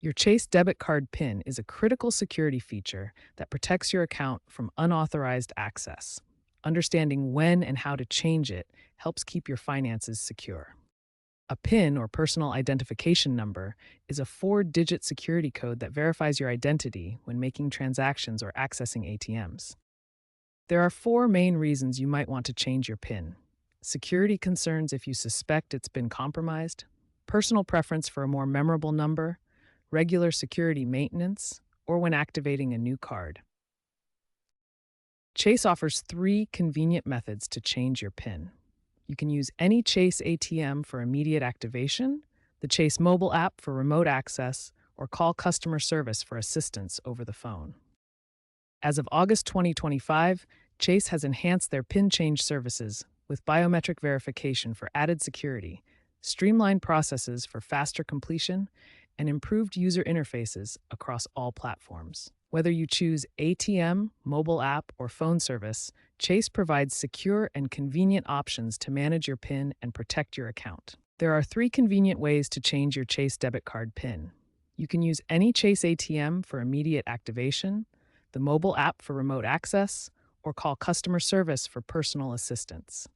Your Chase debit card PIN is a critical security feature that protects your account from unauthorized access. Understanding when and how to change it helps keep your finances secure. A PIN, or personal identification number, is a four-digit security code that verifies your identity when making transactions or accessing ATMs. There are four main reasons you might want to change your PIN: security concerns if you suspect it's been compromised, personal preference for a more memorable number, regular security maintenance, or when activating a new card. Chase offers three convenient methods to change your PIN. You can use any Chase ATM for immediate activation, the Chase mobile app for remote access, or call customer service for assistance over the phone. As of August 2025, Chase has enhanced their PIN change services with biometric verification for added security, streamlined processes for faster completion, and improved user interfaces across all platforms. Whether you choose ATM, mobile app, or phone service, Chase provides secure and convenient options to manage your PIN and protect your account. There are three convenient ways to change your Chase debit card PIN. You can use any Chase ATM for immediate activation, the mobile app for remote access, or call customer service for personal assistance.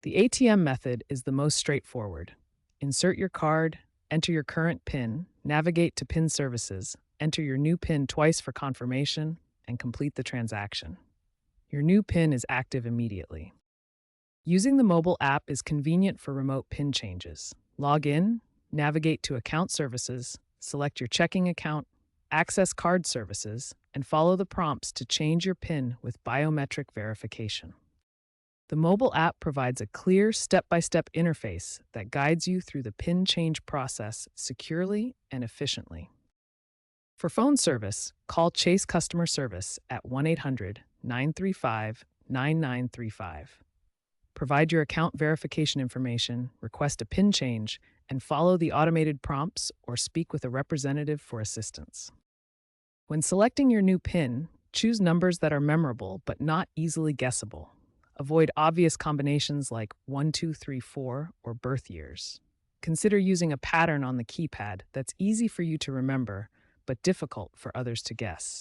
The ATM method is the most straightforward. Insert your card, enter your current PIN, navigate to PIN services, enter your new PIN twice for confirmation, and complete the transaction. Your new PIN is active immediately. Using the mobile app is convenient for remote PIN changes. Log in, navigate to account services, select your checking account, access card services, and follow the prompts to change your PIN with biometric verification. The mobile app provides a clear step-by-step interface that guides you through the PIN change process securely and efficiently. For phone service, call Chase customer service at 1-800-935-9935. Provide your account verification information, request a PIN change, and follow the automated prompts or speak with a representative for assistance. When selecting your new PIN, choose numbers that are memorable but not easily guessable. Avoid obvious combinations like 1, 2, 3, 4 or birth years. Consider using a pattern on the keypad that's easy for you to remember but difficult for others to guess.